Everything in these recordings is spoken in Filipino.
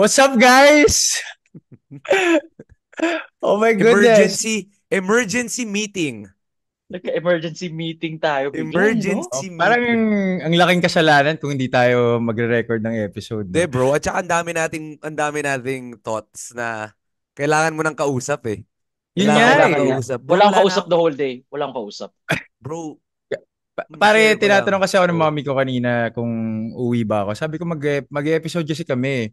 What's up, guys? Oh my goodness. Emergency meeting. Nagka-emergency meeting tayo bigla, no? Oh, Emergency parang meeting. ang laking kasalanan kung hindi tayo magre-record ng episode, De no? bro, at saka ang dami nating thoughts na kailangan mo ng kausap eh. Yun Kailangan nga mo ng Kailangan eh. nga. kausap. Bro, Walang wala na kausap ako. the whole day. Walang kausap. Bro, Pare, share ko lang. tinatanong kasi ako ng Oh. mommy ko kanina kung uwi ba ako. Sabi ko mag-episode kasi kami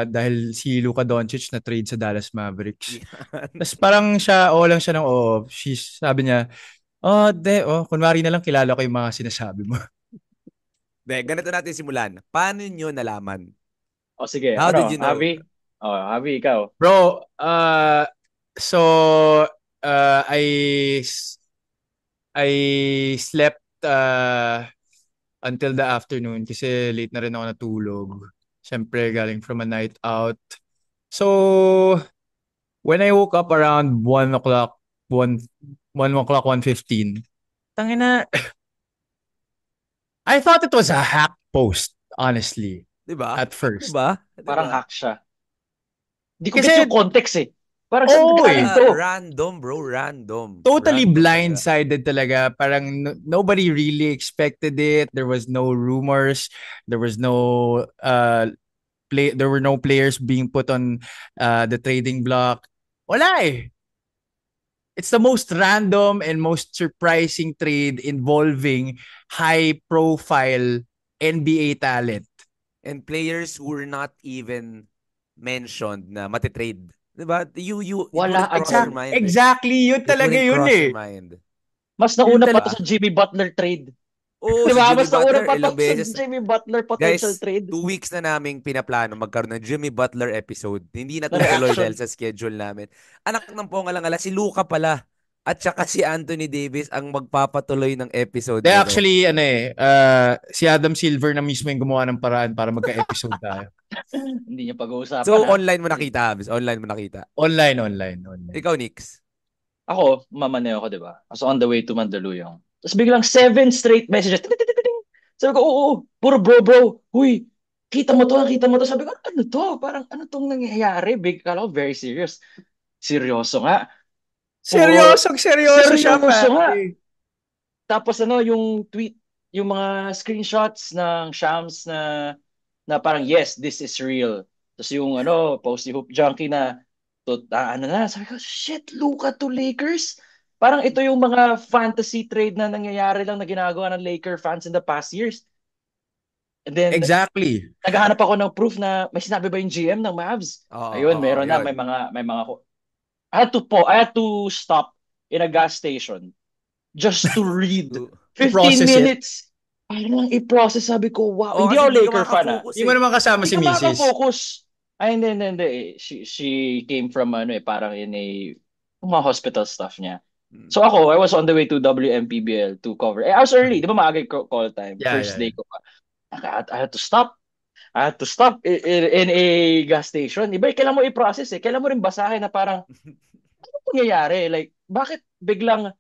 dahil si Luka Doncic na trade sa Dallas Mavericks. Yan. Tapos parang siya, oo lang siya ng oo. Sabi niya, kunwari na lang kilala ko yung mga sinasabi mo. De, ganito natin simulan. Paano nyo nalaman? O sige, How did you know? Javi? O, Javi, ikaw. Bro, so I slept until the afternoon kasi late na rin ako natulog. Siyempre, galing from a night out. So, when I woke up around 1 o'clock, 1 o'clock, 1:15, tangina, I thought it was a hack post, honestly, 'Di ba? at 'Di first. ba? 'Di Parang ba? hack siya. Hindi ko gets Kasi, yung context eh. Parang saan oh galing eh, to? Random, bro. Random. totally Random talaga. blindsided talaga. Parang nobody really expected it. There was no rumors. There was no there were no players being put on the trading block. Wala eh. It's the most random and most surprising trade involving high profile NBA talent. And players who were not even mentioned na matitrade. 'Di ba? It Wala wouldn't at cross your all. mind eh. Exactly, yun It talaga wouldn't yun cross your eh. mind. Mas Yun nauna pa to talaga. sa Jimmy Butler trade. Oo, Di si ba? Jimmy Mas nauna Butler pa to ilang sa beses. Jimmy Butler potential Guys, trade 2 weeks na naming pinaplano magkaroon ng Jimmy Butler episode. Hindi na natutuloy dahil reaction. sa schedule namin. Anak ng pongalang-ala, si Luka pala. At saka si Anthony Davis ang magpapatuloy ng episode They na to. actually, si Adam Silver na mismo yung gumawa ng paraan para magka-episode tayo. Hindi niya pag-uusapan So, ha. online mo nakita, Habs. Online mo nakita. Online. Ikaw, Nix. Ako, mamaneo ko, di ba? I was on the way to Mandaluyong. Tapos biglang 7 straight messages. Ting, ting, ting, ting, ting. Sabi ko, oo, puro bro. Huy, kita mo to. Sabi ko, ano to? Parang ano tong nangyayari? Big, kala ko very serious. Seryoso nga. Or, Seryoso siya, seryoso nga. pare. Tapos ano, yung tweet, yung mga screenshots ng Shams na parang, yes, this is real. Tapos yung ano, post ni Hoop Junkie na, ano na, sabi ko, shit, Luka to Lakers? Parang ito yung mga fantasy trade na nangyayari lang na ginagawa ng Laker fans in the past years. And then, Exactly. naghahanap ako ng proof na may sinabi ba yung GM ng Mavs? Oo, Ayun, oo, meron na, yun. I had to stop in a gas station just to read To- 15 I-process it. minutes. Para lang i-process, sabi ko, wow. Oo, Hindi kasi ako hindi ka Laker fan, ah. makafocus Hindi mo eh. naman kasama Hindi si ka Mrs. makaka-focus. Ay, hindi. She came from, ano eh, parang in a, mga hospital stuff niya. Hmm. So ako, I was on the way to WMPBL to cover. I was early, di ba maaga yung call time? First Yeah. day ko pa. I had to stop. I had to stop in a gas station. Iba, kailan mo i-process eh. Kailan mo rin basahin na parang, ano nangyayari? Like, bakit biglang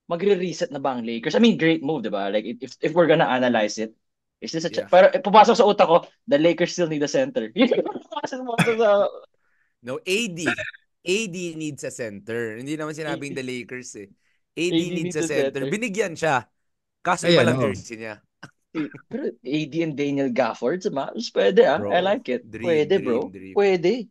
magre-reset na ba ang Lakers? I mean, great move, di ba? Like, if we're gonna analyze it, is this a Yeah. pero papasok sa utak ko, the Lakers still need a center. Yun yung papasok sa... No, AD. AD needs a center. Hindi naman sinabing the Lakers eh. AD AD needs needs a a center. center. Binigyan siya. Kaso iba Ayan, lang oh. jersey niya. Pero AD and Daniel Gafford, mas pwede ah. I Bro, like it. dream, Pwede dream, bro. dream. Pwede.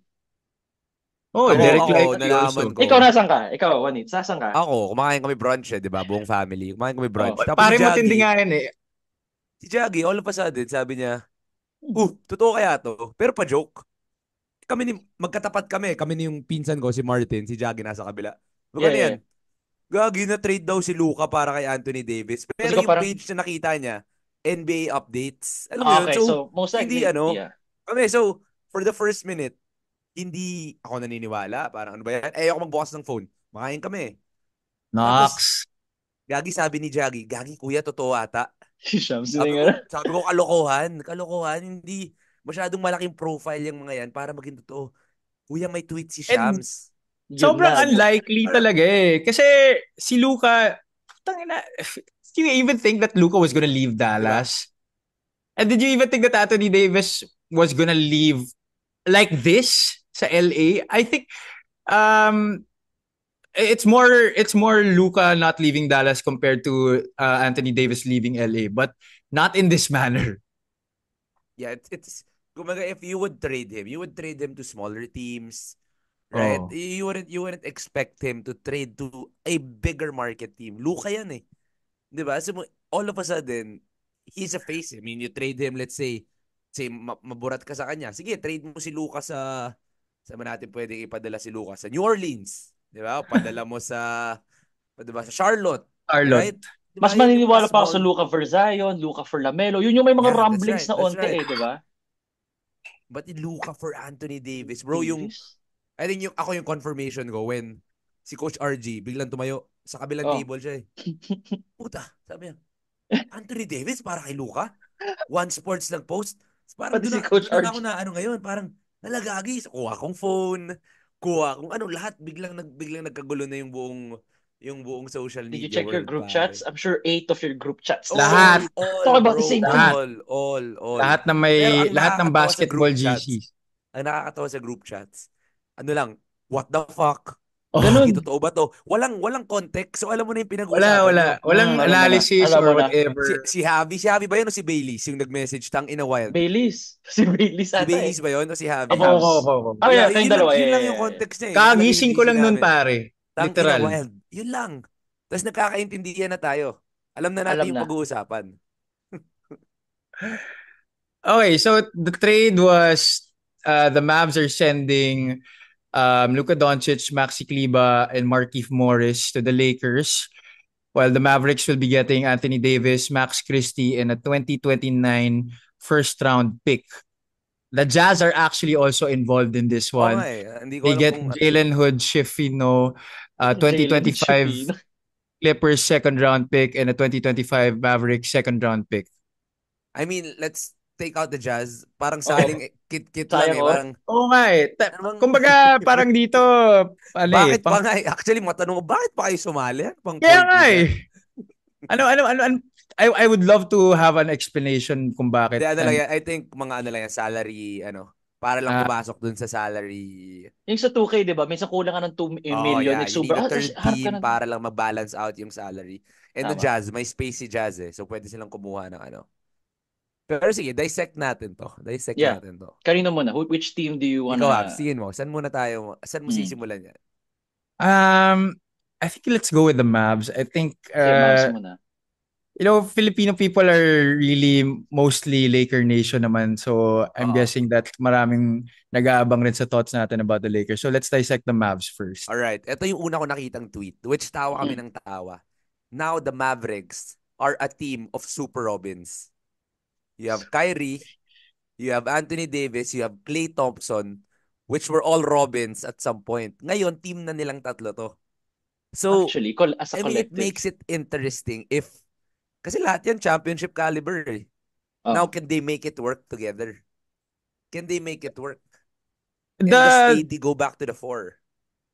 Oh, Ako, Derek ako, Lively nalaman also. ko. Ikaw nasan ka? Ikaw, Juanit, sasan ka? Ako, kumakain kami brunch eh, di ba? Buong family. Kumain kami brunch. Oh. Tapos Pare matindi nga yan eh. Si Jaggy, all of a sudden, sabi niya, totoo kaya to? Pero pa joke. Magkatapat kami. Kami ni yung pinsan ko, si Martin, si Jaggy nasa kabila. Yeah, Ano yeah, yan? yeah. Gagi na trade daw si Luka para kay Anthony Davis. Kasi Pero ko yung parang, page na nakita niya, NBA updates. Alam mo yun? okay, So, so most hindi likely, yeah. So, for the first minute, hindi ako naniniwala. Parang ano ba yan? Eh, ako magbukas ng phone. Makain kami. Tapos, Knox. Gagi sabi ni Jaggy, Gagi kuya, totoo ata. Si Shams na Sabi nga. ko, sabi ko, kalokohan, hindi masyadong malaking profile yung mga yan para maging totoo. Kuya, may tweet si And Shams. Yun sobrang na. unlikely talaga eh. Kasi si Luka, tangina, do you even think that Luka was gonna leave Di ba? Dallas? And did you even think that Anthony Davis was gonna leave like this sa LA, I think um it's more Luka not leaving Dallas compared to Anthony Davis leaving LA, but not in this manner. Yeah, it's kumaga, if you would trade him to smaller teams, right? Oh. You wouldn't expect him to trade to a bigger market team. Luka yan eh. 'Di ba? So all of a sudden, he's a face. I mean, you trade him, let's say maburat ka sa kanya. Sige, trade mo si Luka sa ba natin pwedeng ipadala si Luka sa New Orleans, 'di ba? Padala mo sa 'di ba sa Charlotte, Charlotte. right? 'Di ba? Mas Yun yung mga maniniwala pa ako small. sa Luka for Zion, Luka for Lamelo. Yun yung may mga Yeah, that's rumblings right. na That's onte right. di ba? But Luka for Anthony Davis, bro, Davis? I think yung confirmation ko when si Coach RG biglang tumayo sa kabilang Oh. table siya eh. Puta, sabi niya, Anthony Davis para kay Luka? One Sports nag-post. Parang Pati si Coach doon na ako RG. na ano ngayon, parang nalagagi. Kuha kong phone, kuha kung ano, lahat biglang nagkagulo na yung buong social Did you media check your world, group pare. chats? I'm sure 8 of your group chats Lahat. talk about Bro, the same Lahat. thing. all. Lahat na Pero ang lahat ng nakakatawa sa basketball group chats, GCs. ang nakakatawa sa group chats, ano lang, what the fuck? Oh, Lagi, Ganun. totoo ba to? Walang context. So alam mo na yung pinag-uusapan nyo. Walang Alam mo na. analysis Alam mo or na. whatever. Si Javi ba yun o si Baileys yung nag-message tang ina wild? Baileys. Si Baileys Si ata Baileys eh. ba yun o si Javi? Ako. Ako. Oh yeah, Yeah, kayong dalawa. yun lang Yeah, yung yeah. context niya eh. Naglagay yung Kagising ko GC lang nun, namin. pare. Tang ina Literal. wild. Yun lang. Tapos nagkakaintindihan na tayo. Alam na natin Alam yung na. pag-uusapan. Okay, so the trade was the Mavs are sending Luka Doncic, Maxi Kleber, and Markieff Morris to the Lakers, while the Mavericks will be getting Anthony Davis, Max Christie, and a 2029 first-round pick. The Jazz are actually also involved in this Oo nga one. eh. Hindi ko They alam get kung ano. Jalen Hood, Shifino, Jalen 2025 Shifino. Clippers second-round pick, and a 2025 Mavericks second-round pick. I mean, let's take out the Jazz. Parang Oo. saling kit-kit lang Sayang, eh. oh. Parang, Oo nga eh. Ano bang- Kumbaga, parang dito, ano eh, bakit pa nga eh? Actually, matanong ko, bakit pa kayo sumali? Ano pang Kaya point nga nyo eh. dyan? I would love to have an explanation kung bakit. Hindi, ano lang yan, I think mga ano lang yan, salary, para lang Ah. pumasok dun sa salary. Yung sa 2K, di ba? Minsan kulang ka ng 2 million. Yeah. You Super. need a third Harap ka team na. para lang ma-balance out yung salary. And the Tama. Jazz, may space si Jazz eh. So, pwede silang kumuha ng ano. Pero sige, dissect natin to. Yeah. Kanino muna? Which team do you wanna... Ikaw, Abs, tingin mo. Saan muna tayo? Saan mo sisimulan yan? I think let's go with the Mavs. I think, Mavs muna. Filipino people are really mostly Laker Nation naman. So, I'm guessing that maraming nag-aabang rin sa thoughts natin about the Lakers. So, let's dissect the Mavs first. Alright. Ito yung una ko nakitang tweet, which tawa kami ng tawa. Now, the Mavericks are a team of Super Robins. You have Kyrie, you have Anthony Davis, you have Klay Thompson, which were all Robins at some point. Ngayon, team na nilang tatlo to. So, Actually, as a I mean, it collective. makes it interesting if, kasi lahat yan championship caliber eh. Now, can they make it work together? Can they make it work? And does AD go back to the 4?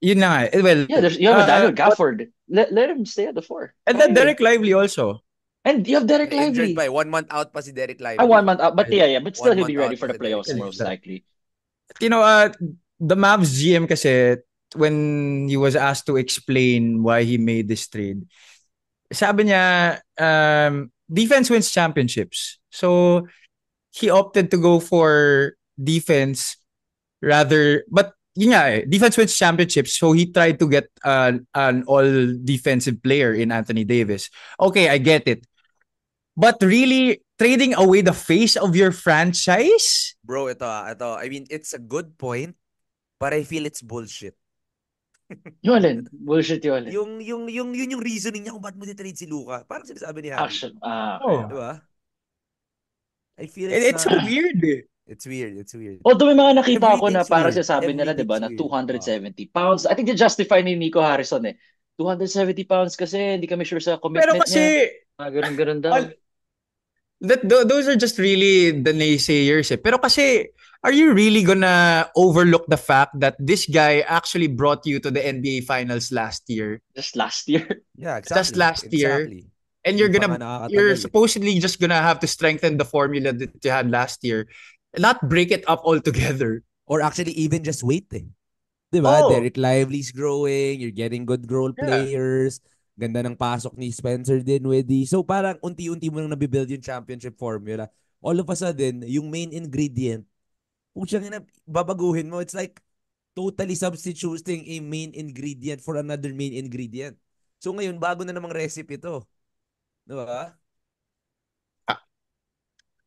Yun na nga. Well, yeah, you have Daniel Gafford. Let him stay at the 4. And then Derek Lively also. And you have Derek Lively. Injured by 1 month out pa si Derek Lively. 1 month out. But yeah. But still, 1 he'll be month ready out for the pa si playoffs Derek most Lively. likely. The Mavs GM kasi, when he was asked to explain why he made this trade, sabi niya, defense wins championships. So, he opted to go for defense rather, but yun nga eh, defense wins championships. So, he tried to get an all-defensive player in Anthony Davis. Okay, I get it. But really, trading away the face of your franchise? Bro, ito. I mean, it's a good point, but I feel it's bullshit. Yung alin? Bullshit yung alin? Yung reasoning niya kung ba't mo trade si Luka. Parang sinasabi ni Harry. Action. Diba? I feel It's so weird eh. It's weird. Although may mga nakita ko na Everything's parang weird. sinasabi nila, di ba, na Everything's 270 pounds. I think they-justify ni Nico Harrison eh. 270 pounds kasi hindi kami sure sa commitment Pero kasi, niya. Ganun daw. those are just really the naysayers eh. Pero kasi, are you really gonna overlook the fact that this guy actually brought you to the NBA Finals last year? Just last year. Yeah, exactly. Just last year. And you're supposedly just gonna have to strengthen the formula that you had last year. Not break it up altogether. Or actually, even just wait eh. Diba? Oh, Derek Lively's growing, you're getting good role yeah. players, ganda ng pasok ni Spencer Dinwiddie. So parang unti-unti mo nang nabibuild yung championship formula. All of a sudden, yung main ingredient, kung siyang babaguhin mo, it's like totally substituting a main ingredient for another main ingredient. So ngayon, bago na namang recipe to. Diba?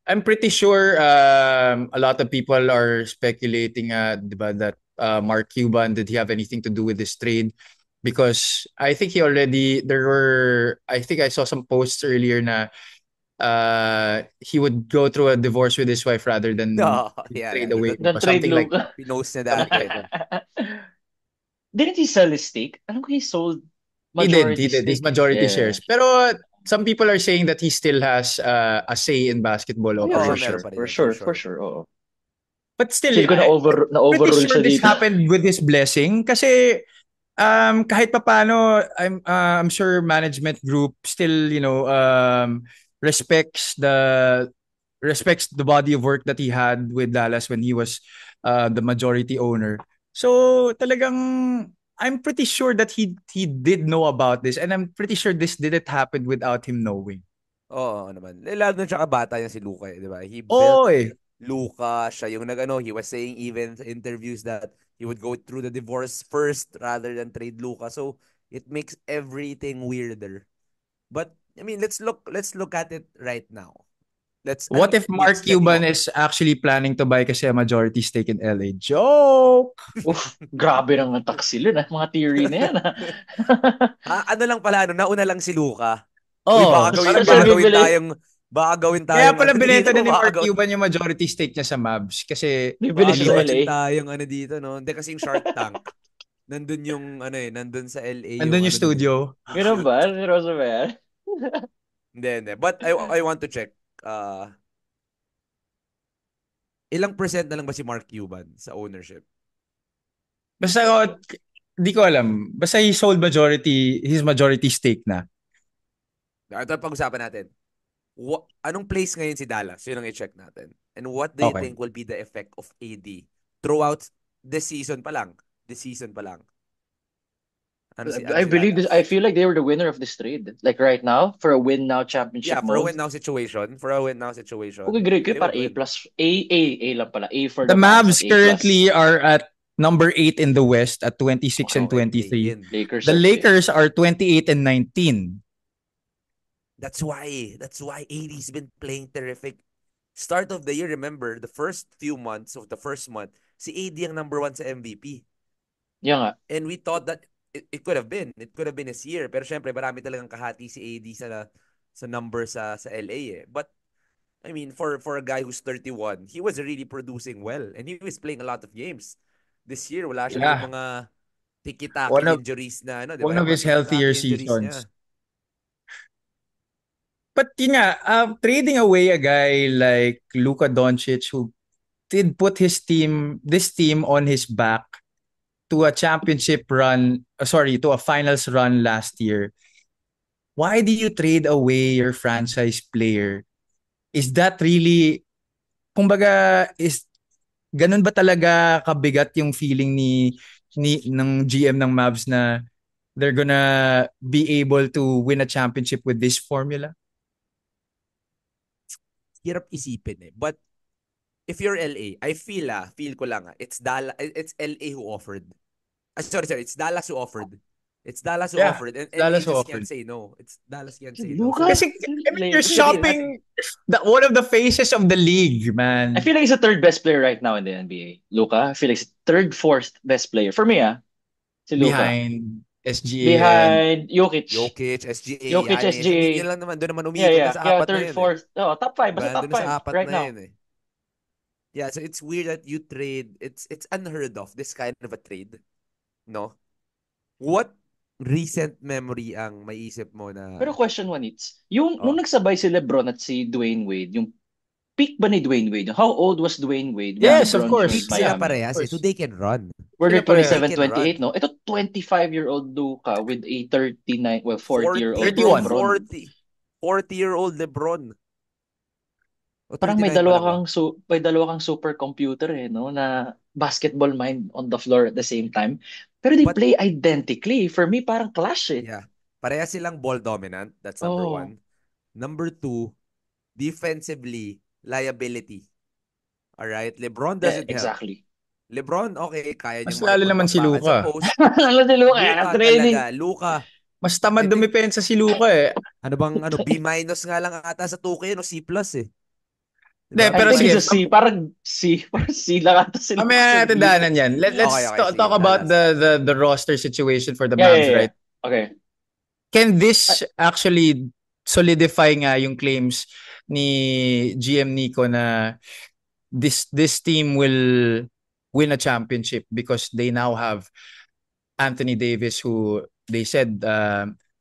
I'm pretty sure a lot of people are speculating diba, that Mark Cuban, did he have anything to do with this trade? Because I think I think I saw some posts earlier na he would go through a divorce with his wife rather than Oh, yeah. trade away The Luka, trade something like Luka. Pinost na something dati. like that. Didn't he sell his stake? Alam ko he sold He did, majority his stake. majority Yeah. shares. Pero some people are saying that he still has a say in basketball Oh yeah, Oo, for meron operations. sure. pa rin For yan, for sure. For sure. sure. Oo. But still, Feel ko pretty na-overrule sure siya this dito. happened with his blessing kasi kahit papaano I'm sure management group still respects the body of work that he had with Dallas when he was the majority owner. So talagang I'm pretty sure that he did know about this, and I'm pretty sure this didn't happen without him knowing. Oo naman. Lalo na tsaka bata yan si Luka, di ba? He built Oh, eh. Luka, siya yung he was saying even sa interviews that he would go through the divorce first rather than trade Luka. So it makes everything weirder. But I mean, let's look at it right now. What if Mark Cuban is actually planning to buy kasi a majority stake in LA? Joke! Grabe nang attack sila na. Mga theory na yan. ano lang pala, nauna lang si Luka. Uy, Oh, parang Siya ganun. bibili. baka gawin Kaya tayong pala binenta dito, din ni baka Mark Cuban yung majority stake niya sa Mavs kasi Bibili baka siya sa hindi, gawin LA. tayong dito, no? Hindi kasi yung Shark Tank. Nandun yung, nandun sa LA yung andun yung nila, studio. yung Ganun shoot. ba? Seryoso ba yan? Hindi. But I want to check, ilang percent na lang ba si Mark Cuban sa ownership? Basta di ko alam. Basta his majority stake na. Ito ang pag-usapan natin. Anong place ngayon si Dallas? Yun ang i-check natin. And what do you Okay. think will be the effect of AD throughout this season pa lang? This season pa lang. Ano si I Dallas? feel like they were the winner of this trade. Like right now, for a win now championship Yeah, for a mode. win now situation. Okay, grade ko They para would A win. plus. A lang pala. A for The the Mavs, Mavs not A plus. currently are at number 8 in the West at 26 and Okay, 23. play-in. Lakers The are fifth. Lakers are 28 and 19. That's why AD's been playing terrific. Start of the year, remember, the first few months of the first month, si AD ang number 1 sa MVP. Yan nga. And we thought that it could have been. It could have been his year. Pero syempre, marami talagang kahati si AD sa number sa LA eh. But, I mean, for a guy who's 31, he was really producing well. And he was playing a lot of games. This year, wala siyang yung Yeah. mga One tiki-taki of injuries na, di one ba? of Yung mga his healthier tiki-taki injuries niya. seasons. But yun nga, trading away a guy like Luka Doncic who did put this team on his back to a championship run, to a finals run last year. Why do you trade away your franchise player? Is that really, kumbaga, ganun ba talaga kabigat yung feeling ng GM ng Mavs na they're gonna be able to win a championship with this formula? Hirap isipin eh. But, if you're LA, feel ko lang it's LA who offered. Sorry, it's Dallas who offered. It's Dallas who Yeah, offered. And LA Dallas who just offered. can't say no. It's Dallas can't say no. Luka? Kasi, I mean, you're Lakers. shopping one of the faces of the league, man. I feel like he's the third best player right now in the NBA. Luka. I feel like he's third, fourth best player. For me, si Luka. Behind SGA and Behind Jokic. SGA. Jokic, SGA. Yun lang naman. Doon naman Yeah, umikot yeah. sa Kaya apat na third, yun fourth. Oh, top five. Diba? Basta top Doon sa five apat right na now. yun eh. Yeah, so it's weird that you trade. It's unheard of, this kind of a trade. No? What recent memory ang maiisip mo na... Pero question one, nung nagsabay si LeBron at si Dwayne Wade, yung peak ba ni Dwayne Wade? How old was Dwayne Wade when Yes, of LeBron course. joined Peak sila Miami? parehas eh. So they can run. Were they Sila pareha. 27, They can 28, no? Ito 25-year-old Luka with a 39, well, 40-year-old 31. LeBron. 40-year-old LeBron. O Parang 39 pa lang ba? may dalawa kang supercomputer no na basketball mind on the floor at the same time. Pero they But play identically. For me, parang clash eh. yeah, pareha silang ball dominant. That's number Oh, one. Number two, defensively, liability. All right? LeBron yeah, doesn't help. exactly. LeBron, okay, kaya Mas niyang lalo naman si makipagtambakan sa Luka. post. Alam si Luka, Luka training. talaga. Luka, Mas tamad I think, dumipensa si Luka eh. ano bang, B minus nga lang ata sa 2K, no? C plus eh. Hindi, Diba? I pero think sige, it's a C. Parang C lang ata si Luka may sa natin Clippers. daanan yan. Okay, Let's okay, sige. talk about Dallas. the roster situation for the Yeah, yeah, Mavs, yeah. right? Okay. Can Uh, this actually solidify nga yung claims ni GM Nico na this team will win a championship because they now have Anthony Davis, who they said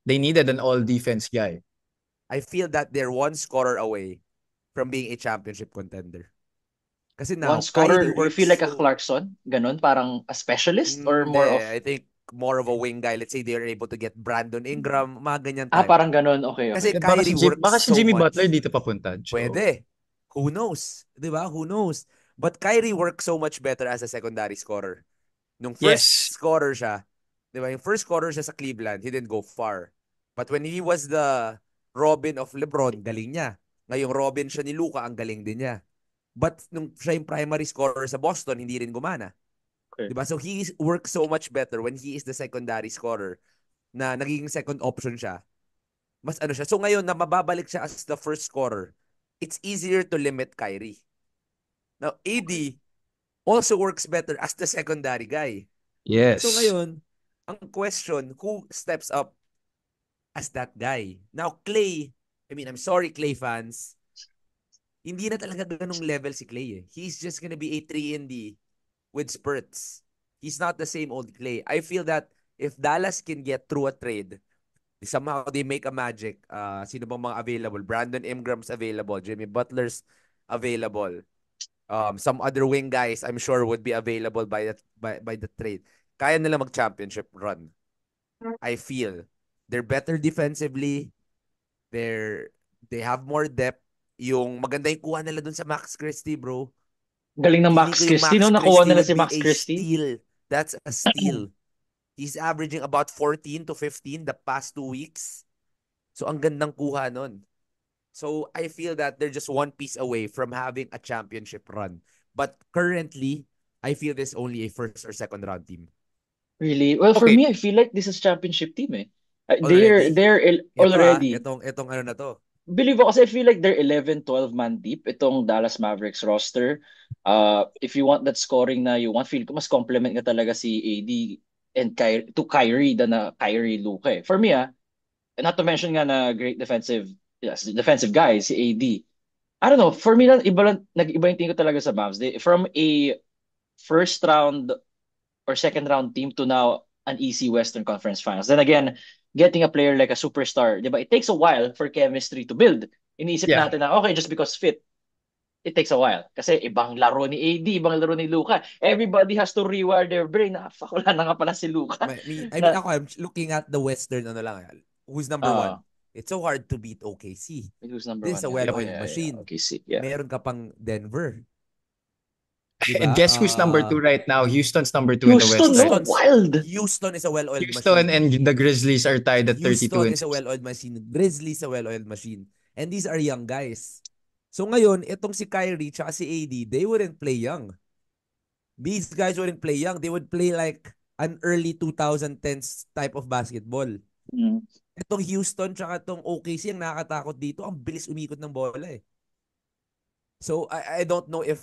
they needed an all defense guy. I feel that they're one scorer away from being a championship contender. Kasi One now, Kyrie scorer, you feel works like a so... Clarkson? Ganon? Parang a specialist or Hindi, more of... I think more of a wing guy. Let's say they're able to get Brandon Ingram, mga ganyan type. Parang ganon. Okay, okay. Kasi Kyrie works Baka si so Jimmy Butler much. dito papunta. So, Pwede. Who knows? Di ba? Who knows? But Kyrie works so much better as a secondary scorer. Nung first yes. scorer siya, di ba? Yung first scorer siya sa Cleveland, he didn't go far. But when he was the Robin of LeBron, galing niya. Ngayong Robin siya ni Luka, ang galing din niya. But nung siya yung primary scorer sa Boston, hindi rin gumana. Okay. Diba? So he works so much better when he is the secondary scorer na nagiging second option siya. Mas ano siya. So ngayon na mababalik siya as the first scorer, it's easier to limit Kyrie. Now, AD also works better as the secondary guy. Yes. So ngayon, ang question, who steps up as that guy? Now, Clay, I'm sorry, Clay fans, hindi na talaga ganung level si Clay eh. He's just gonna be a 3-and-D with spurts. He's not the same old Clay. I feel that if Dallas can get through a trade, somehow they make a magic. Sino bang mga available? Brandon Ingram's available. Jimmy Butler's available. Some other wing guys I'm sure would be available by the trade. Kaya nila mag-championship run. I feel they're better defensively. They have more depth. Yung maganda yung kuha nila dun sa Max Christie, bro. Galing ng Feeling Max ko yung Christie. Max No, nakuha Christie nila would si be Max a Christie. steal. That's a steal. He's averaging about 14 to 15 the past 2 weeks. So, ang gandang kuha nun. So, I feel that they're just one piece away from having a championship run. But currently, I feel this only a first or second round team. Really? Well, for Okay. me, I feel like this is championship team eh. Already? Already. Itong ano na to. Believe ko kasi I feel like they're 11-12 man deep itong Dallas Mavericks roster. If you want that scoring na you want, feel ko mas complement ka talaga si AD and Kyrie than na Kyrie Luka eh. For me not to mention nga na great defensive guy si AD. I don't know, for me nag-iba yung tingin ko talaga sa Mavs. From a first round or second round team to now an easy Western Conference Finals. Then again, getting a player like a superstar, di ba? It takes a while for chemistry to build. Iniisip Yeah. natin na, okay, just because fit, it takes a while. Kasi ibang laro ni AD, ibang laro ni Luka. Everybody has to rewire their brain. Fuck, wala na nga pala si Luka. I'm looking at the Western, who's number one? It's so hard to beat OKC. Who's number This is a one? well-oiled machine. OKC, yeah. Meron ka pang Denver. Diba? And guess who's number 2 right now? Houston's number 2 in the West. Houston, no? Wild. Houston is a well-oiled Houston machine. and the Grizzlies are tied at 32 Houston and is a well-oiled machine. Grizzlies a well-oiled machine. And these are young guys. So ngayon, itong si Kyrie tsaka si AD, they wouldn't play young. These guys wouldn't play young. They would play like an early 2010s type of basketball. Mm. Itong Houston tsaka itong OKC, ang nakakatakot dito, ang bilis umikot ng bola eh. So I don't know if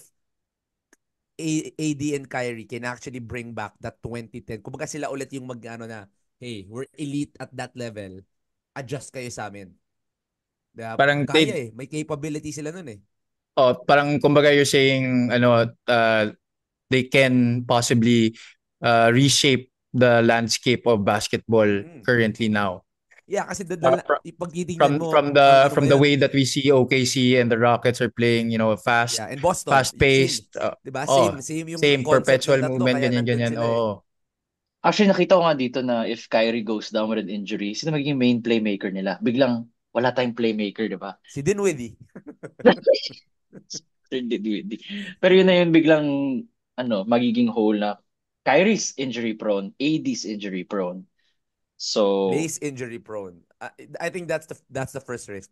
AD and Kyrie can actually bring back that 2010. Kumbaga sila ulit yung na, hey, we're elite at that level. Adjust kayo sa amin. Diba? Parang Kaya may capability sila nun eh. Oh, parang kumbaga you're saying they can possibly reshape the landscape of basketball currently now. Yeah, kasi from the way that we see OKC and the Rockets are playing, fast, yeah, in Boston, fast-paced. diba? Same yung same concept perpetual ng tatlo, movement, kaya nandun ganyan. sila eh. Actually, nakita ko nga dito na if Kyrie goes down with an injury, sino magiging main playmaker nila? Biglang wala tayong playmaker, di ba? Si Dinwiddie. Pero yun na yun, biglang magiging whole na Kyrie's injury prone, AD's injury prone. So, Clay's injury prone. I think that's the first risk.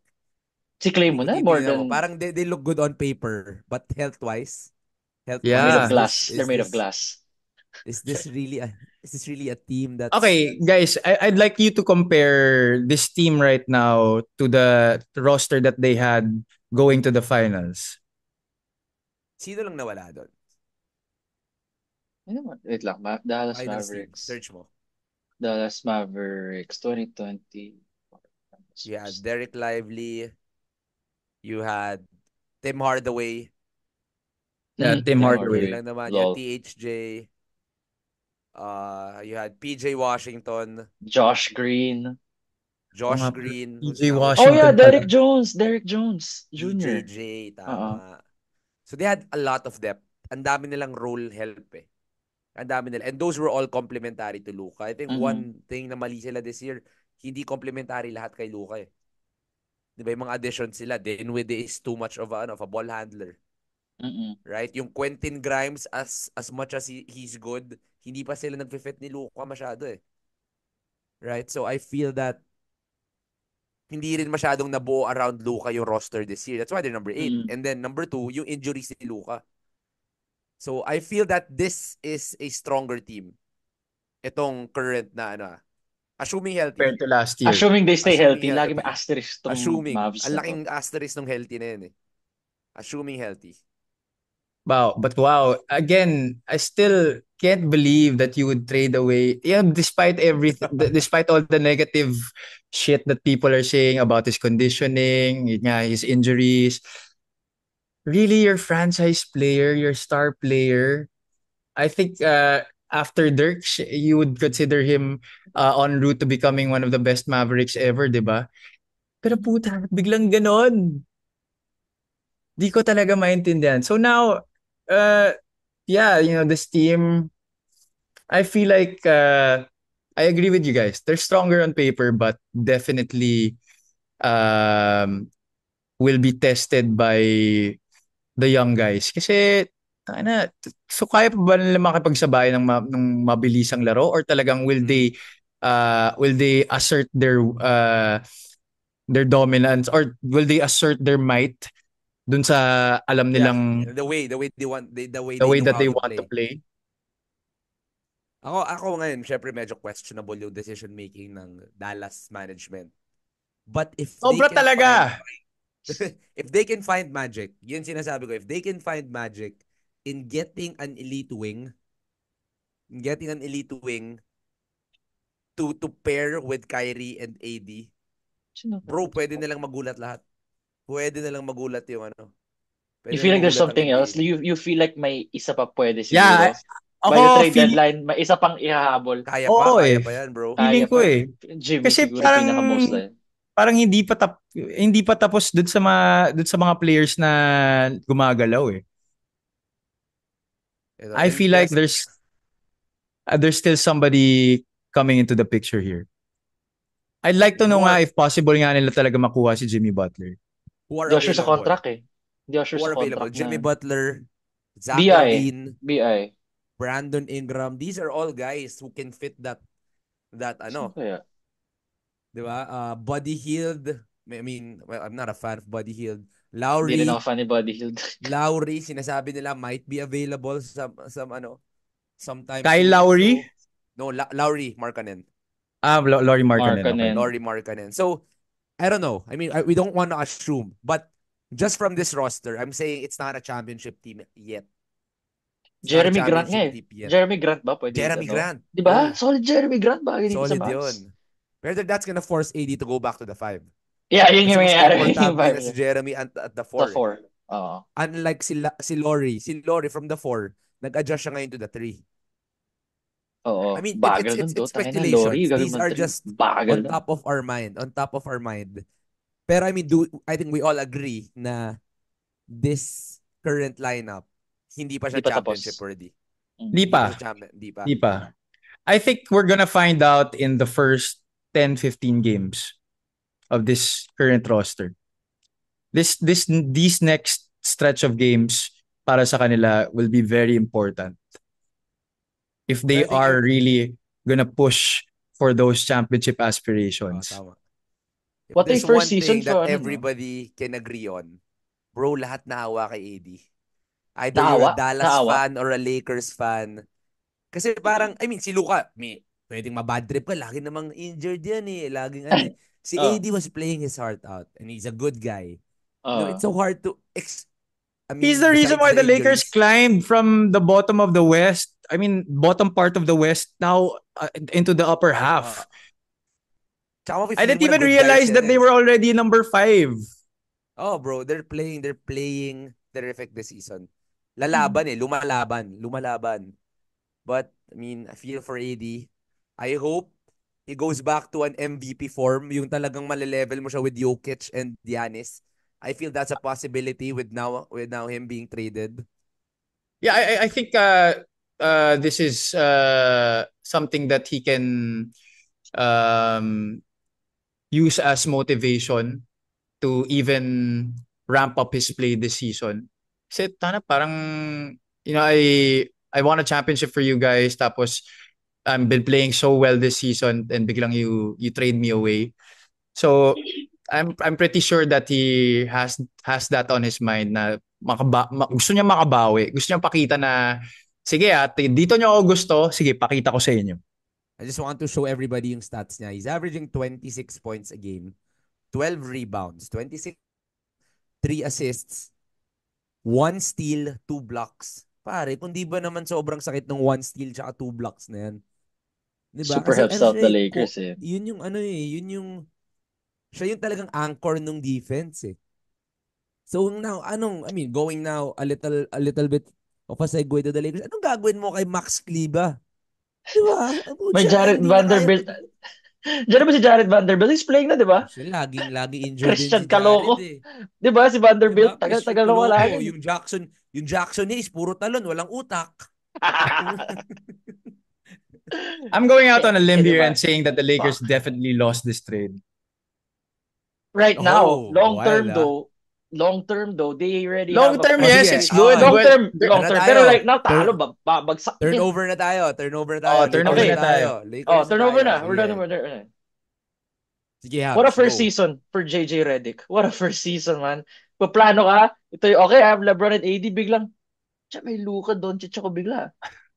si Clay mo Kung na more titingnan mo, than parang they look good on paper, but health-wise, made of Yeah. glass. is They're made of this glass. is this really a team that's Okay, guys, I'd like you to compare this team right now to the roster that they had going to the finals. sino lang nawala doon? Ano naman? Wait lang. Dallas Finals team. Mavericks. Search mo. Dallas Mavericks 2020. You had Derek Lively. You had Tim Hardaway. Yeah, Tim Tim Hardaway. Yun lang naman. You had Lol. THJ. You had PJ Washington. Josh Green. Josh Mga Green was PJ now Oh yeah, Washington gone. pala. Derek Jones Jr. DJJ, Uh-uh. tama. So they had a lot of depth. Ang dami nilang role help eh. Ang dami nila. And those were all complementary to Luka. I think one thing na mali sila this year, hindi complementary lahat kay Luka eh. Di ba yung mga additions sila, Dinwiddie is too much of a ball handler. Right? Yung Quentin Grimes, as much as he's good, hindi pa sila nag-fit ni Luka masyado eh. Right? So I feel that hindi rin masyadong nabuo around Luka yung roster this year. That's why they're number 8. And then number 2, yung injuries ni Luka. So I feel that this is a stronger team. Itong current na assuming healthy. Compared to last year. Assuming they stay healthy. Lagi may asterisk tong Assuming. Mavs Ang na laking to. asterisk ng healthy na yun eh. Assuming healthy. Wow, but wow, again, I still can't believe that you would trade away. Yeah, despite everything, despite all the negative shit that people are saying about his conditioning, yun nga, his injuries. Really, your franchise player, your star player. I think after Dirk, you would consider him en route to becoming one of the best Mavericks ever, di ba? Pero puta, biglang ganon. Di ko talaga maintindihan. So now, yeah, this team, I feel like I agree with you guys. They're stronger on paper, but definitely um, will be tested by the young guys. Kasi, na, so kaya pa ba nila makipagsabay ng mabilisang laro or talagang will they assert their dominance or will they assert their might dun sa alam nilang the way they want the way the they way know that how they to want to play. play? Ako ngayon, syempre medyo questionable yung decision making ng Dallas management. But if Sobra they can talaga. if they can find magic, yun sinasabi ko, if they can find magic in getting an elite wing to pair with Kyrie and AD, bro, pwede nilang magulat lahat. Pwede nilang magulat yung You Pwede feel na like there's magulat ang something else? NBA. You feel like may isa pa pwede Yeah, siguro? By the ako trade deadline, may isa pang ihahabol. Kaya oo kaya eh. pa yan, bro. Feeling Kaya ko pa. eh. Jimmy Kasi siguro pinaka-most na yun. parang hindi pa tapos dun sa mga players na gumagalaw eh. I feel like there's still somebody coming into the picture here. I'd like to know nga if possible nga nila talaga makuha si Jimmy Butler. Who are Hindi ako sure sa available? contract eh. Hindi ako sure Who sa are available? contract Jimmy na. Butler, Zach BI. Levine, BI. Brandon Ingram. These are all guys who can fit that Sino kaya? Di ba? Buddy Hield. I mean, well, I'm not a fan of Buddy Hield. Hindi Lowry. rin ako fan ni Buddy Hield. Lowry, sinasabi nila might be available sometime Kyle soon. Lowry? So, no, Lowry Markkanen. Laurie Markkanen. Markkanen. Okay. Laurie Markkanen. So, I don't know. I mean, we don't want to assume. But just from this roster, I'm saying it's not a championship team yet. Jeremy Grant nga eh. Jeremy Grant ba pwede? Jeremy Grant. Di ba? Solid Jeremy Grant ba? Solid sa yun. Pero that's gonna force AD to go back to the 5. Yeah, yun yung mangyayari. Mas comfortable na si Jeremy at the 4. The 4. Unlike si Laurie. Si Laurie from the 4, nag-adjust siya ngayon to the 3. Oo. I mean, bagal it's dun, speculations. These are just on top of our mind. Pero I mean, I think we all agree na this current lineup, hindi pa siya championship worthy. Di pa. I think we're gonna find out in the first 10-15 games of this current roster. These next stretch of games, para sa kanila will be very important if But they I think are really gonna push for those championship aspirations. tama. If What a there's first one season thing that for ano, no? everybody can agree on, bro, lahat naawa kay AD. Either you're a Naawa? Dallas Naawa? fan or a Lakers fan. Kasi parang, I mean, si Luka, pwedeng mabad trip ka, lagi namang injured yan eh. Laging ano eh. Si Oh, AD was playing his heart out and he's a good guy. oh. It's so hard to, I He's mean, the reason besides why the the Lakers injuries, climbed from the bottom of the West. I mean, bottom part of the West now into the upper uh, half. tsaka I feel didn't mo na even good guys realize that yan they eh. were already number 5. Oh, bro, they're playing terrific this season. Lalaban eh, lumalaban. But, I mean, I feel for AD. I hope he goes back to an MVP form, yung talagang malelevel mo siya with Jokic and Giannis. I feel that's a possibility with now him being traded. Yeah, I think this is something that he can um, use as motivation to even ramp up his play this season. Kasi tana parang I won a championship for you guys tapos I've been playing so well this season and biglang you trade me away. So I'm pretty sure that he has that on his mind na gusto niya makabawi. Gusto niya pakita na sige dito niyo ako gusto, sige pakita ko sa inyo. I just want to show everybody yung stats niya. He's averaging 26 points a game, 12 rebounds, 26, 3 assists, 1 steal, 2 blocks. Pare, kung di ba naman sobrang sakit ng 1 steal tsaka 2 blocks na yan. Di ba? Super Kasi helps ano out siya the eh, Lakers eh. yun yung ano eh, siya yung talagang anchor ng defense eh. So now, I mean, going now a little bit of a segue to the Lakers. Anong gagawin mo kay Max Kleber? Di ba? May Siya, Jared hindi na kaya. Vanderbilt. Diyan ba si Jared Vanderbilt? He's playing na, di ba? Siya lagi injured din Christian si Jared Caloko. eh. Di ba? Si Diba? Vanderbilt. Christian Tagal-tagal na wala Coloco, yun. yung Jackson Hayes, puro talon, walang utak. I'm going out on a limb Di here ba? and saying that the Lakers Fuck. definitely lost this trade. Right now, Oh, well, long term though, they already Long have a term, Oh, yes, sige. it's good. Okay. long Well, term, Ano long term. tayo? Pero right now, talo, Turn, babagsak din. turnover na tayo. Turnover na tayo. turnover Lakers Okay. na tayo. Lakers Turnover tayo. na. Sige. We're done. We're done. Sige, What a Habs, first go. season for JJ Redick. What a first season, man. Paplano ka, ito yung, okay, I have LeBron and AD, biglang, may Luka Doncic ako bigla.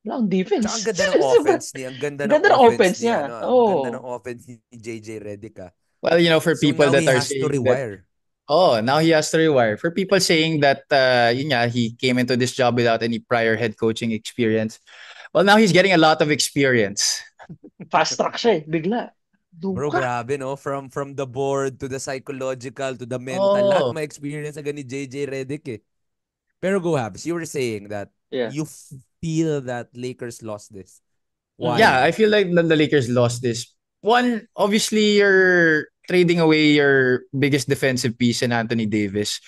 Wala akong Tsaka ang defense. ganda ng offense niya. Ang ganda ng Ganda ng offense offense niya. niya. Ano, ang ganda ng Oh. offense ni JJ Redick. Well, for So people now that he are has to saying that, rewire. now he has to rewire. For people saying that, he came into this job without any prior head coaching experience. Well, now he's getting a lot of experience. Fast track siya eh, bigla. Bro, Luka. grabe, no? From the board to the psychological to the mental. Oh. Lahat may experience agad ni JJ Redick eh. Pero go, Habs. You were saying that Yeah. you feel that Lakers lost this. Why? Yeah, I feel like the Lakers lost this. One, obviously, you're trading away your biggest defensive piece in Anthony Davis,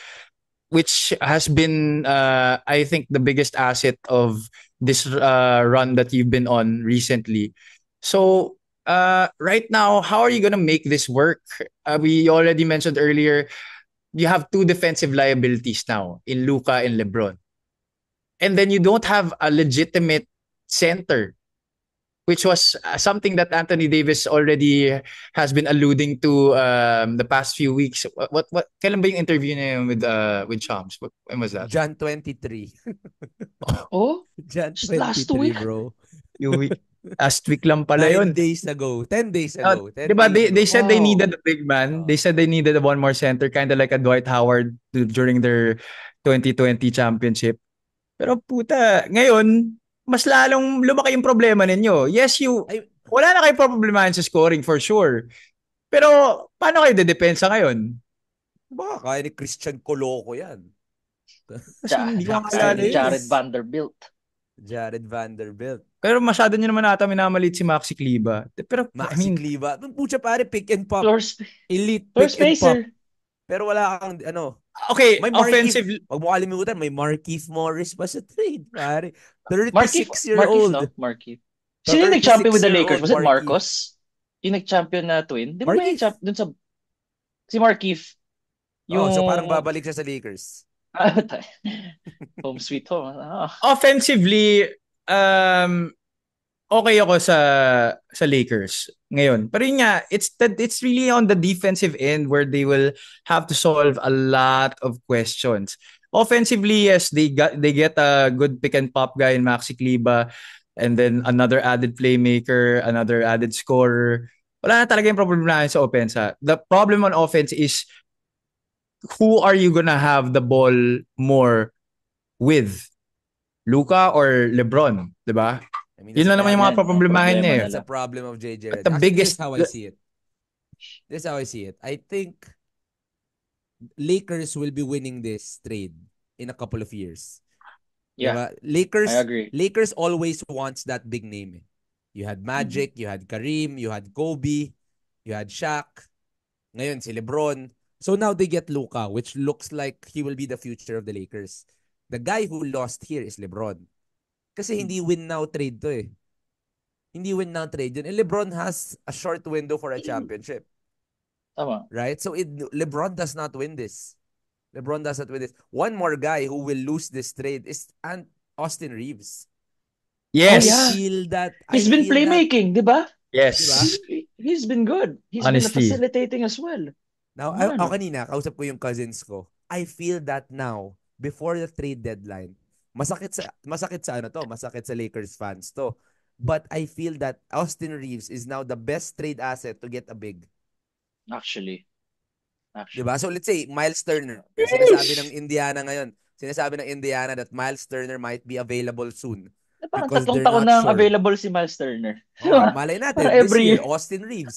which has been, I think, the biggest asset of this run that you've been on recently. So, right now, how are you going to make this work? We already mentioned earlier, you have two defensive liabilities now in Luka and LeBron. And then you don't have a legitimate center, which was something that Anthony Davis already has been alluding to the past few weeks. What kailan ba yung interview niya with Shams? When was that? Jan 23. Oh, Jan just last 23, week. bro. Yung last week lang pala 9 yun. days ago. 10 days ago. 10 Diba, days they ago. said they Wow. needed a big man. They said they needed one more center, kind of like a Dwight Howard during their 2020 championship. Pero puta, ngayon, mas lalong lumaki yung problema ninyo. Yes, wala na kayo problemahin sa scoring for sure. Pero paano kayo dedepensa ngayon? Baka kaya ni Christian Coloco yan. Kasi hindi ko makalala yun. Jared Vanderbilt. Jared Vanderbilt. Pero masyado nyo naman ata minamalit si Maxi Kleber. Pero, Maxi Kleber. Pucha pare, pick and pop. Elite Floor pick and pop. spacer. Pero wala kang, okay, may offensive. Wag mo kalimutan, may Markieff Morris pa sa trade, pare. 36-year-old. Markieff, no? Markieff. Sino yung nag-champion with the Lakers? Was it Marcos? Yung nag-champion na twin? Di ba yung champion dun sa... Si Markieff. So parang babalik siya sa Lakers. Home sweet home. Offensively, um, okay ako sa Lakers ngayon. Pero yun nga, it's really on the defensive end where they will have to solve a lot of questions. Offensively, yes, they get a good pick and pop guy in Maxi Kleber, and then another added playmaker, another added scorer. Wala na talaga yung problem na sa offense. Ha. The problem on offense is who are you gonna have the ball more with? Luka or LeBron, 'di ba? I mean, Yun lang naman yung mga Yan, yung problemahin niya problema eh. that's nila. a problem of JJ But Redick. the Actually, biggest, this is how I see it. I think Lakers will be winning this trade in a couple of years. Yeah, Diba? I agree. Lakers always wants that big name. You had Mhm. Magic, you had Kareem, you had Kobe, you had Shaq. Ngayon si LeBron. So now they get Luka, which looks like he will be the future of the Lakers. The guy who lost here is LeBron. Kasi hindi win now trade to eh. Hindi win now trade yun. And LeBron has a short window for a championship. Tama. Right? So LeBron does not win this. LeBron does not win this. One more guy who will lose this trade is Austin Reeves. yes, Oh, yeah. I feel that. He's been playmaking, di ba? yes. Diba? He's been good. He's Honestly. been facilitating as well. Now, Ano? ako kanina, kausap ko yung cousins ko. I feel that now, before the trade deadline, masakit sa Lakers fans to. But I feel that Austin Reeves is now the best trade asset to get a big. Actually. Diba? So let's say, Miles Turner. Sinasabi ng Indiana that Miles Turner might be available soon. Parang Because 3 they're taon not na sure. available si Miles Turner. Oh, malay natin, Parang this every year, year.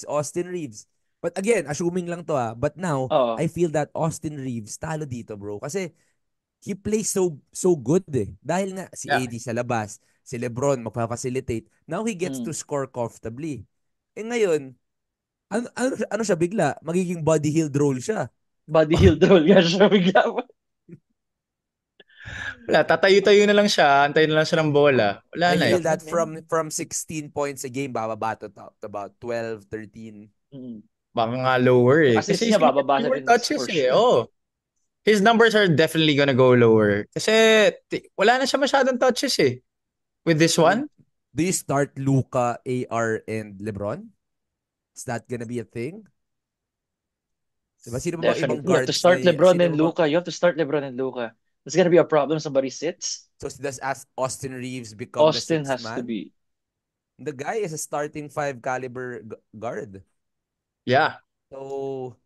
Austin Reeves. But again, assuming lang to but now, Oo. I feel that Austin Reeves, talo dito bro. Kasi, he plays so good eh. Dahil nga, si Yeah. AD sa labas, si LeBron magpa-facilitate. Now he gets to score comfortably. Eh ngayon, ano siya bigla? Magiging body healed role siya. Body healed role nga siya bigla. Wala, tatayo-tayo na lang siya, antayin na lang siya ng bola. Wala I na feel eh. that from 16 points a game, bababa to about 12, 13. Baka nga lower eh. Assist Kasi niya bababa fewer din touches for eh. sure. Oh. His numbers are definitely gonna go lower. Kasi wala na siya masyadong touches eh. With this one. Do you start Luka, AR, and LeBron? Is that gonna be a thing? Diba? Sino ba ibang Definitely. You have guards? to start LeBron Sino and ba- Luka. You have to start LeBron and Luka. There's gonna be a problem. Somebody sits. So does Austin Reeves become Austin the has sixth to man? be. The guy is a starting 5 caliber guard. Yeah. So,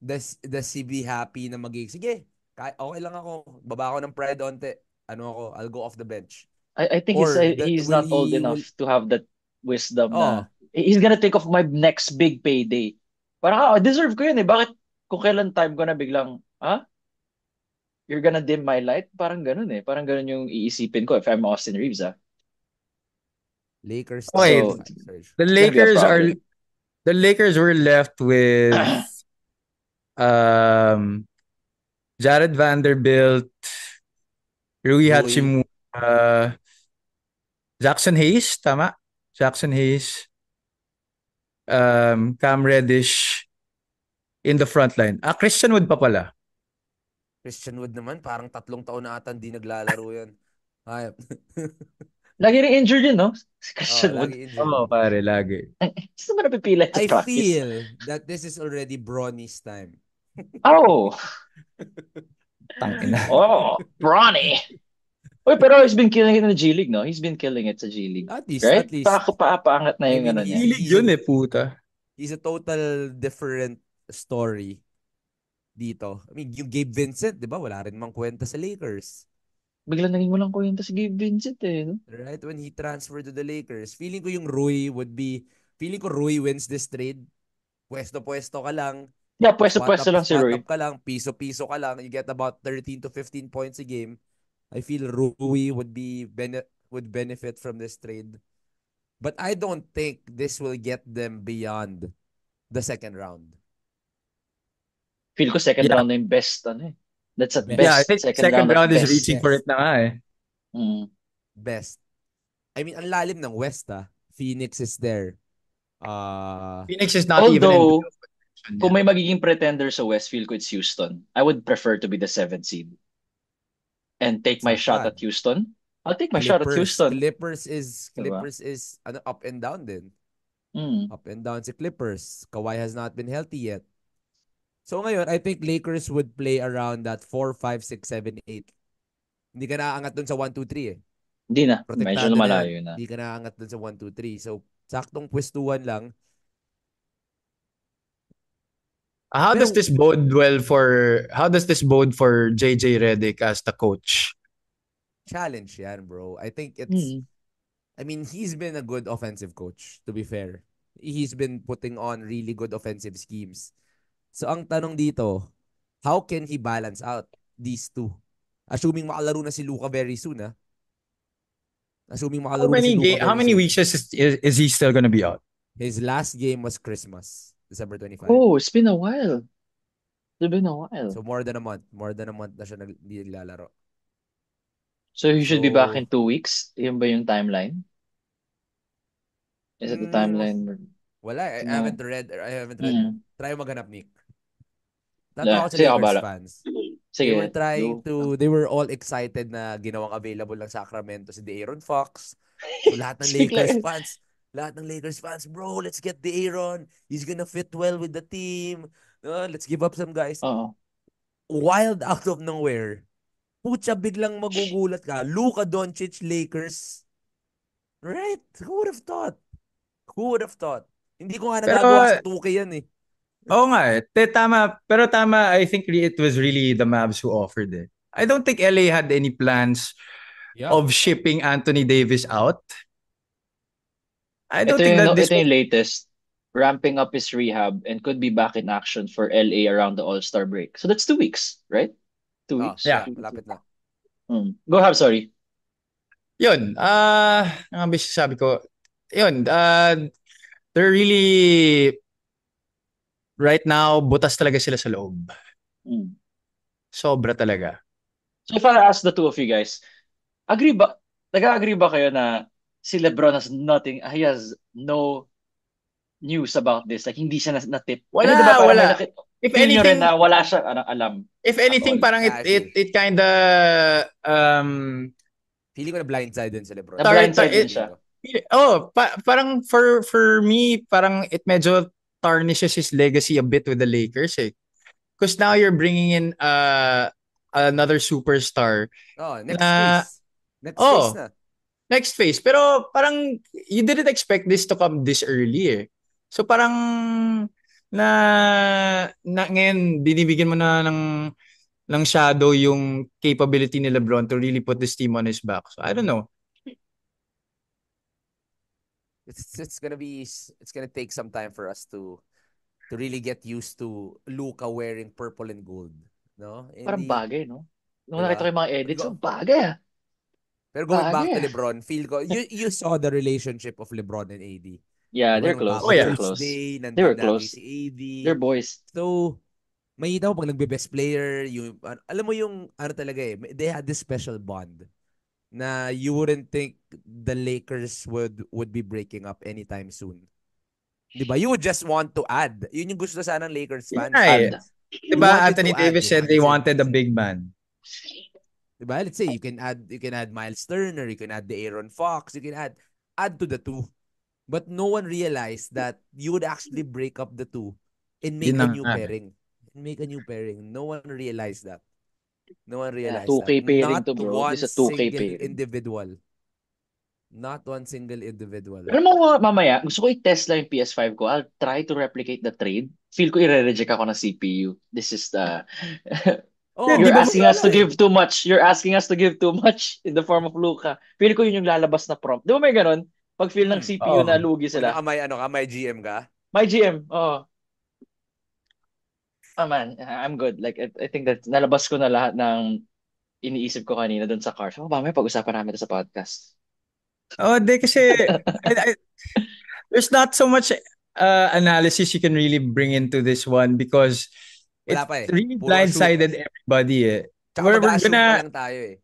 does he be happy na sige, okay lang ako. Baba ako ng pride onte. I'll go off the bench. I think Or he's not old enough to have that wisdom Oh. na he's gonna take off my next big payday. Parang deserve ko yun eh. Bakit kung kailan time ko na biglang, you're gonna dim my light? Parang ganun eh. Parang ganun yung iisipin ko if I'm Austin Reeves Lakers. Okay. So, The it's gonna be a Lakers problem. the Lakers were left with Jared Vanderbilt, Rui Hachimura, Jackson Hayes, tama? Jackson Hayes, Cam Reddish in the front line. Christian Wood pa pala. Christian Wood naman, parang 3 taon na ata hindi naglalaro yan. Hayop. Lagi rin injured yun, no? Si Christian Wood. Lagi injured. Oo, pare, lagi. Sino ba napipila sa I practice? feel that this is already Bronny's time. Oh! Tangina. Oh, Bronny! Uy, pero he's been killing it in the G League, no? He's been killing it sa G League. At least, Right? at least. Paangat na yung I mean, ano niya. Hilig yun eh, puta. He's a total different story dito. I mean, yung Gabe Vincent, di ba? Wala rin mang kwenta sa Lakers. Biglang naging walang kwenta si Gabe Vincent eh, no? Right? When he transferred to the Lakers. Feeling ko Rui wins this trade. Pwesto-pwesto ka lang. Yeah, pwesto-pwesto lang si Spot Rui. up ka lang. Piso-piso ka lang. You get about 13 to 15 points a game. I feel Rui would benefit from this trade. But I don't think this will get them beyond the second round. Feel ko second Yeah. round na yung best, ano eh. That's at best. Yeah, I think second round is at best. reaching for it na nga eh. Best. I mean, ang lalim ng West Phoenix is there. Phoenix is not even in Although, the conversation kung yet. may magiging pretender sa West, feel ko it's Houston. I would prefer to be the 7th seed. and take my shot Saktan. at Houston. I'll take my shot at Houston. Diba? Clippers is up and down din. Mm. Up and down si Clippers. Kawhi has not been healthy yet. So ngayon, I think Lakers would play around that 4, 5, 6, 7, 8. Hindi ka naaangat dun sa 1, 2, 3 eh. Hindi na. Medyo Protektado na malayo yan. na. Hindi ka naaangat dun sa 1, 2, 3. So, saktong pwestuhan lang. How Pero, does this bode for JJ Redick as the coach? challenge yan, bro. I think Mm. I mean, he's been a good offensive coach, to be fair. He's been putting on really good offensive schemes. So, ang tanong dito, how can he balance out these two? Assuming makalaro na si Luka very soon, ha? Assuming makalaro na si Luka How very many soon. weeks is he still gonna be out? His last game was Christmas, December 25. Oh, it's been a while. It's been a while. So, more than a month. More than a month na siya hindi naglalaro. So he should be back So, in 2 weeks? Yun ba yung timeline? Is it the timeline? Wala. I No. haven't read. Mm. Try maghanap, Nick. Tatanong Yeah, ako sa sige, ako Lakers bala. fans. Sige. They were all excited na ginawang available ng Sacramento si De'Aaron Fox. So lahat ng Lakers fans, bro, let's get De'Aaron. He's gonna fit well with the team. Let's give up some guys. Oo. Wild out of nowhere. Pucha, biglang magugulat ka. Luka Doncic, Lakers. Right? Who would have thought? Hindi ko nga nagagawa sa 2K yan eh. Oo nga eh. Tama. I think it was really the Mavs who offered it. I don't think LA had any plans of shipping Anthony Davis out. I don't think that Ito yung latest. Ramping up his rehab and could be back in action for LA around the All-Star break. So that's 2 weeks, right? 2 weeks? Yeah. Malapit na. Go have, sorry. Yun. Ang sabi ko, yun. They're really, right now, butas talaga sila sa loob. Sobra talaga. So if I ask the two of you guys, nag-agree ba kayo na si LeBron he has no news about this? Like, hindi siya na-tip? Wala. If anything, rin na wala siya alam. If anything, parang it kinda feeling ko na blindside din si LeBron. Na-blindside din siya. Parang for me, parang it medyo tarnishes his legacy a bit with the Lakers eh. Because now you're bringing in another superstar. Next phase. Pero parang you didn't expect this to come this early eh. So parang ngayon binibigyan mo na ng shadow yung capability ni LeBron to really put this team on his back. So I don't know. It's gonna take some time for us to really get used to Luka wearing purple and gold, no? Parang bagay, no? Nung nakita ko yung mga edits, bagay ah. Pero going back to LeBron, feel ko you saw the relationship of LeBron and AD. Yeah, they're close. They're close. They were close. Si AD. They're boys. So, makita mo pag nagbe-best player, alam mo yung talaga eh, they had this special bond na you wouldn't think the Lakers would be breaking up anytime soon. Diba? You would just want to add. Yun yung gusto sana ng Lakers fans. Yeah, diba Anthony Davis said they wanted a big man. Diba? Let's say you can add Miles Turner, you can add De'Aaron Fox, you can add to the two. But no one realized that you would actually break up the two and make a new pairing. No one realized that. 2K pairing to, bro. This is a 2K pairing. Not one single individual. Pero mamaya, gusto ko i-test lang yung PS5 ko. I'll try to replicate the trade. Feel ko i-reject ako ng CPU. This is the... You're asking us to give too much. You're asking us to give too much in the form of Luka. Feel ko yun yung lalabas na prompt. Di ba may ganun? Pag feel ng CPU na lugi sila. May GM ka? May GM, oo. Oh man, I'm good. Like, I think that nalabas ko na lahat ng iniisip ko kanina dun sa car. So, mamaya pag-usapan namin ito sa podcast. Kasi there's not so much analysis you can really bring into this one because it really blindsided everybody eh. We're gonna... pa lang tayo eh.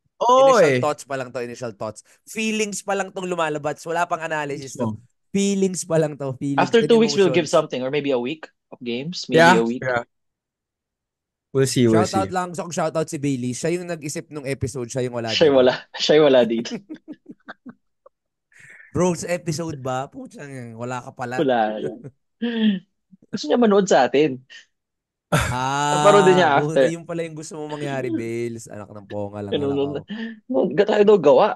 Initial thoughts. Feelings pa lang tong lumalabas. Wala pang analysis to. Feelings pa lang to. After 2 weeks, we'll give something. Or maybe a week of games. Maybe a week. We'll see, we'll Shoutout see. lang. Gusto kong shoutout si Bailey. Siya yung nag-isip nung episode. Siya yung wala Siya dito. wala dito. Bro, sa episode ba? Putsang, wala ka pala. Wala yan. Gusto niya manood sa atin. Paparoodin niya Puta, after. yun pala yung gusto mo mangyari, Bales. Anak ng ponga lang Ganun. halakaw. Tayo daw gawa.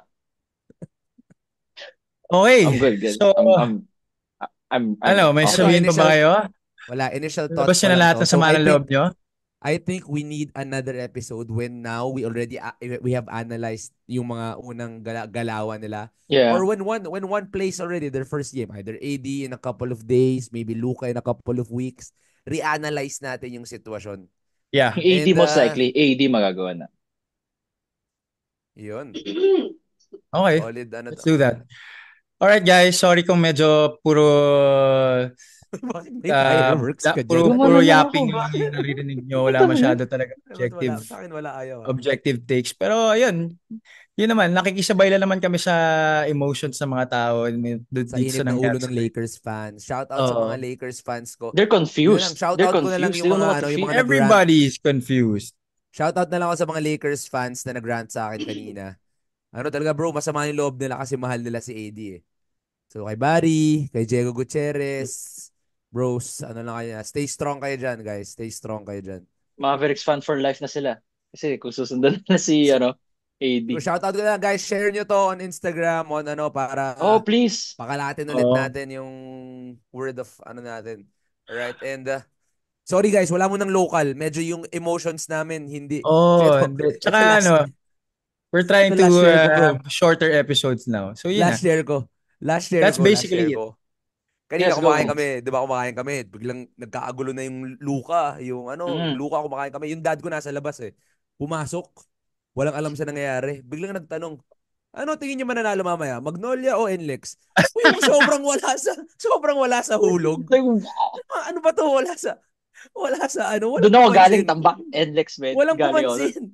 Okay, I'm good. so, I'm may Ito, okay. sabihin pa ba kayo? wala. Initial Labas thoughts nyo pa na lang lahat to. ng So, sama ng loob nyo? I think we need another episode when now we already we have analyzed yung mga unang galawan nila. Yeah. Or when one plays already their first game, either AD in a couple of days, maybe Luka in a couple of weeks, reanalyze natin yung sitwasyon. Yeah. Yung AD And most likely, AD magagawa na. yun. Okay, Solid ano let's to. do that. Alright guys, sorry kung medyo puro Bakit may fireworks ka dyan? puro Gumano na ako. yapping lang yung naririnig nyo. Wala Puta na. masyado talaga Ba't wala? Sa akin wala ayaw. objective takes. Pero ayun, yun naman, nakikisabay lang naman kami sa emotions ng mga tao Sa dito init sa ng ulo nangyari ng sa trade. Lakers fans. Shout out sa mga Oo. Lakers fans ko. They're Yun lang, confused. shout They're out ko na lang confused. yung They don't know mga what to yung feel. mga nag-rant. Everybody is confused. Shout out na lang ako sa mga Lakers fans na nag-rant sa akin kanina. Ano talaga bro, masama yung loob nila kasi mahal nila si AD eh. So kay Barry, kay Diego Gutierrez, bros, ano lang kayo, stay strong kayo dyan guys. Stay strong kayo dyan. Mavericks fan for life na sila. Kasi kung susundan na si AD. So, shout out ko na lang guys, share nyo to on Instagram, on para Oh, please. pakalatin ulit Oo. natin yung word of ano natin. Alright, and sorry guys, wala mo ng local. Medyo yung emotions namin hindi. Oh, Ito, tsaka last, we're trying to last share ko bro. have shorter episodes now. So yun Last na. share ko. That's basically it. Kanina Yes, go. kumakain kami, 'di ba kumakain kami, biglang nagkakagulo na yung Luka, yung Luka kumakain kami. Yung dad ko nasa labas eh. Pumasok, walang alam sa nangyayari. Biglang nagtanong, ano tingin niyo mananalo mamaya? Magnolia o Enlex? Uy, sobrang wala sa hulog. Ano ba 'to? Wala sa ano, walang Doon ako galing pumansin. tambak. Endlex, man.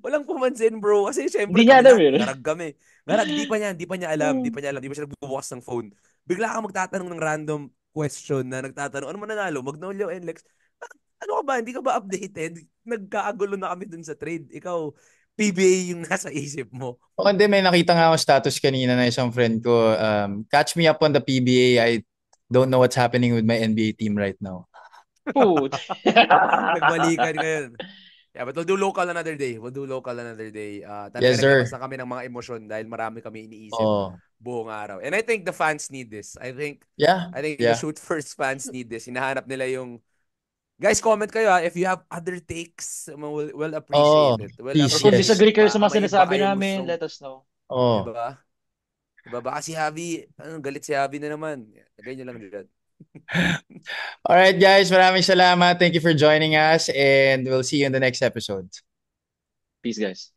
Walang pumansin, bro. Kasi syempre Hindi niya alam yun. ngarag kami. Ngarag, di pa niya alam. Di pa siya nagbubukas ng phone. Bigla ka magtatanong ng random question na nagtatanong, ano mananalo? Magnolia o Enlex? Ano ka ba? Hindi ka ba updated? Nagkaagulo na kami dun sa trade. Ikaw, PBA yung nasa isip mo. O hindi, may nakita nga ako status kanina na isang friend ko. Catch me up on the PBA. I don't know what's happening with my NBA team right now. Put. Nagbalikan ngayon. Yeah, but we'll do local another day. Yes, sir. Naglabas na kami ng mga emosyon dahil marami kami iniisip Oh. buong araw. And I think the fans need this. I think Yeah. the Shoot First fans need this. Hinahanap nila yung guys, comment kayo if you have other takes, we'll appreciate it. We'll please, Kung yes. disagree kayo sa mga May iba sinasabi kayong namin, gustong- let us know. Oh. Diba? Baka si Javi, galit si Javi na naman. Lagay nyo lang dyan. All right, guys. Maraming salamat. Thank you for joining us and we'll see you in the next episode. Peace, guys.